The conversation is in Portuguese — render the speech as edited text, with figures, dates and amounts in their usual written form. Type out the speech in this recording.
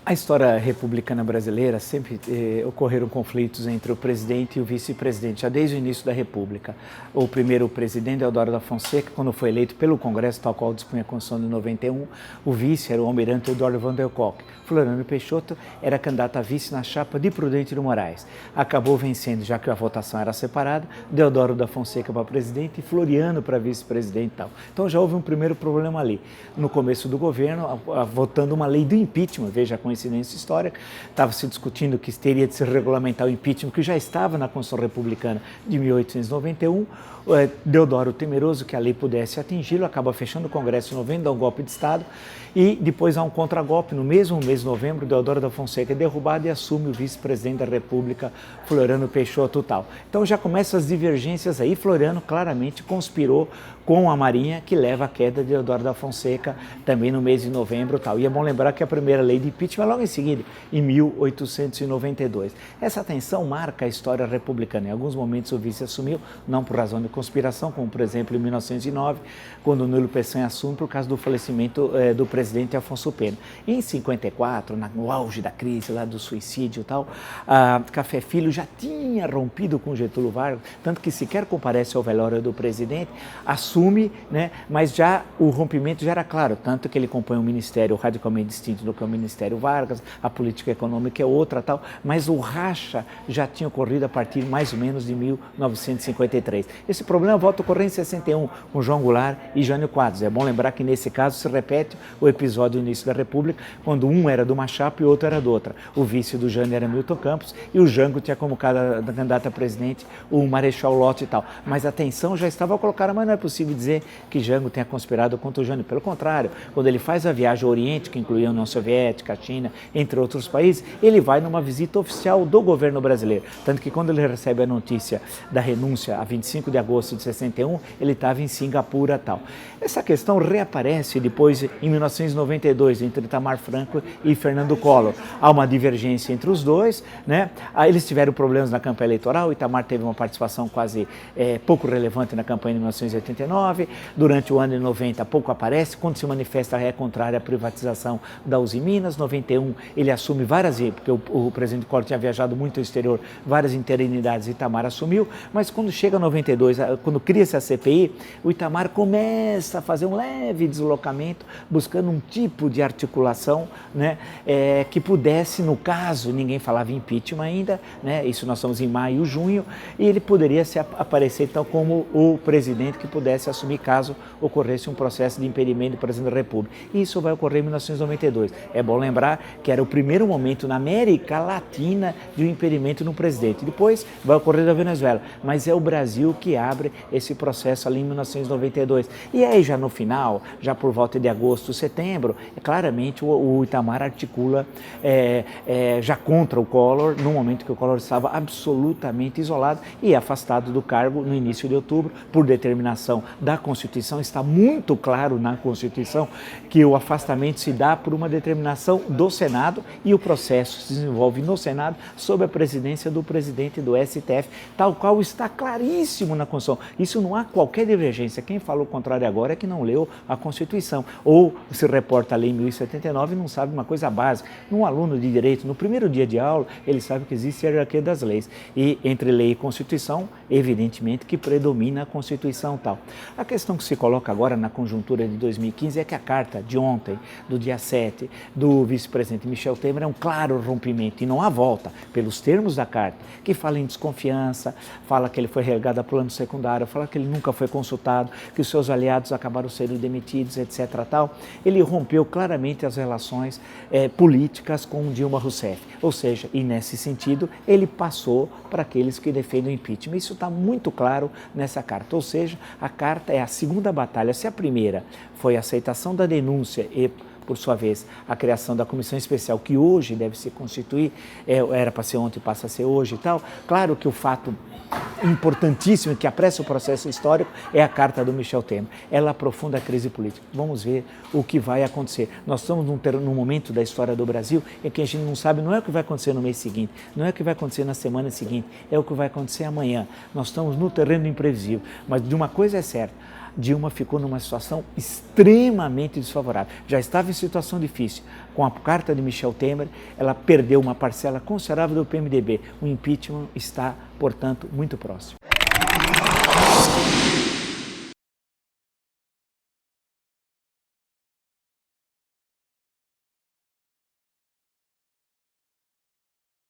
A história republicana brasileira sempre ocorreram conflitos entre o presidente e o vice-presidente, já desde o início da República. O primeiro presidente, Deodoro da Fonseca, quando foi eleito pelo Congresso, tal qual dispunha a Constituição de 91, o vice era o almirante Eduardo Van der Kolk. Floriano Peixoto era candidato a vice na chapa de Prudente de Moraes. Acabou vencendo, já que a votação era separada, Deodoro da Fonseca para presidente e Floriano para vice-presidente e tal. Então já houve um primeiro problema ali. No começo do governo, votando uma lei do impeachment, veja a coincidência histórica, estava se discutindo que teria de se regulamentar o impeachment, que já estava na Constituição Republicana de 1891, Deodoro, temeroso que a lei pudesse atingi-lo, acaba fechando o Congresso em novembro, dá um golpe de Estado e depois há um contragolpe. No mesmo mês de novembro, Deodoro da Fonseca é derrubado e assume o vice-presidente da República, Floriano Peixoto tal. Então já começam as divergências aí. Floriano claramente conspirou com a Marinha, que leva à queda de Deodoro da Fonseca também no mês de novembro tal. E é bom lembrar que a primeira lei de impeachment é logo em seguida, em 1892. Essa tensão marca a história republicana. Em alguns momentos o vice assumiu, não por razão de conspiração, como por exemplo em 1909, quando o Nilo Peçanha assume por causa do falecimento do presidente Afonso Pena. E em 54, no auge da crise lá do suicídio e tal, Café Filho já tinha rompido com Getúlio Vargas, tanto que sequer comparece ao velório do presidente, assume, né, mas já o rompimento já era claro, tanto que ele compõe um ministério radicalmente distinto do que o Ministério Vargas, a política econômica é outra tal, mas o racha já tinha ocorrido a partir mais ou menos de 1953. Esse problema volta a ocorrer em 61, com João Goulart e Jânio Quadros. É bom lembrar que nesse caso se repete o episódio do início da República, quando um era de uma chapa e o outro era de outra. O vice do Jânio era Milton Campos e o Jango tinha como candidato a presidente o Marechal Lott e tal. Mas a tensão já estava colocada, mas não é possível dizer que Jango tenha conspirado contra o Jânio. Pelo contrário, quando ele faz a viagem ao Oriente, que incluía a União Soviética, a China, entre outros países, ele vai numa visita oficial do governo brasileiro. Tanto que quando ele recebe a notícia da renúncia, a 25 de agosto de 61, ele estava em Singapura e tal. Essa questão reaparece depois, em 1992, entre Itamar Franco e Fernando Collor. Há uma divergência entre os dois, né? Eles tiveram problemas na campanha eleitoral, Itamar teve uma participação quase pouco relevante na campanha de 1989, durante o ano de 90 pouco aparece, quando se manifesta é contrária à privatização da Uzi Minas, 91 ele assume várias, porque o presidente Collor tinha viajado muito ao exterior, várias interinidades, Itamar assumiu, mas quando chega 92, quando cria-se a CPI, o Itamar começa a fazer um leve deslocamento, buscando um tipo de articulação, né, que pudesse, no caso, ninguém falava em impeachment ainda, né, isso nós estamos em maio, junho, e ele poderia aparecer então como o presidente que pudesse assumir caso ocorresse um processo de impedimento do presidente da República. E isso vai ocorrer em 1992. É bom lembrar que era o primeiro momento na América Latina de um impedimento no presidente. Depois vai ocorrer na Venezuela, mas é o Brasil que abre esse processo ali em 1992. E aí já no final, já por volta de agosto, setembro, claramente o Itamar articula já contra o Collor, no momento que o Collor estava absolutamente isolado e afastado do cargo no início de outubro, por determinação da Constituição. Está muito claro na Constituição que o afastamento se dá por uma determinação do Senado e o processo se desenvolve no Senado sob a presidência do presidente do STF, tal qual está claríssimo na Constituição. Isso não há qualquer divergência. Quem fala o contrário agora é que não leu a Constituição ou se reporta a lei 1079 e não sabe uma coisa básica. Um aluno de direito, no primeiro dia de aula, ele sabe que existe a hierarquia das leis e entre lei e Constituição, evidentemente que predomina a Constituição tal. A questão que se coloca agora na conjuntura de 2015 é que a carta de ontem, do dia 7, do vice-presidente Michel Temer é um claro rompimento e não há volta, pelos termos da carta, que fala em desconfiança, fala que ele foi relegado a plano secundário, fala que ele nunca foi consultado, que os seus aliados acabaram sendo demitidos, etc. tal. Ele rompeu claramente as relações políticas com Dilma Rousseff, ou seja, e nesse sentido, ele passou para aqueles que defendem o impeachment. Isso está muito claro nessa carta, ou seja, a carta é a segunda batalha. Se a primeira foi a aceitação da denúncia e, por sua vez, a criação da comissão especial, que hoje deve se constituir, era para ser ontem, passa a ser hoje e tal, claro que o fato importantíssimo que apressa o processo histórico é a carta do Michel Temer. Ela aprofunda a crise política. Vamos ver o que vai acontecer. Nós estamos num momento da história do Brasil em que a gente não sabe, não é o que vai acontecer no mês seguinte, não é o que vai acontecer na semana seguinte, é o que vai acontecer amanhã. Nós estamos no terreno imprevisível, mas de uma coisa é certa, Dilma ficou numa situação extremamente desfavorável. Já estava em situação difícil. Com a carta de Michel Temer, ela perdeu uma parcela considerável do PMDB. O impeachment está, portanto, muito próximo.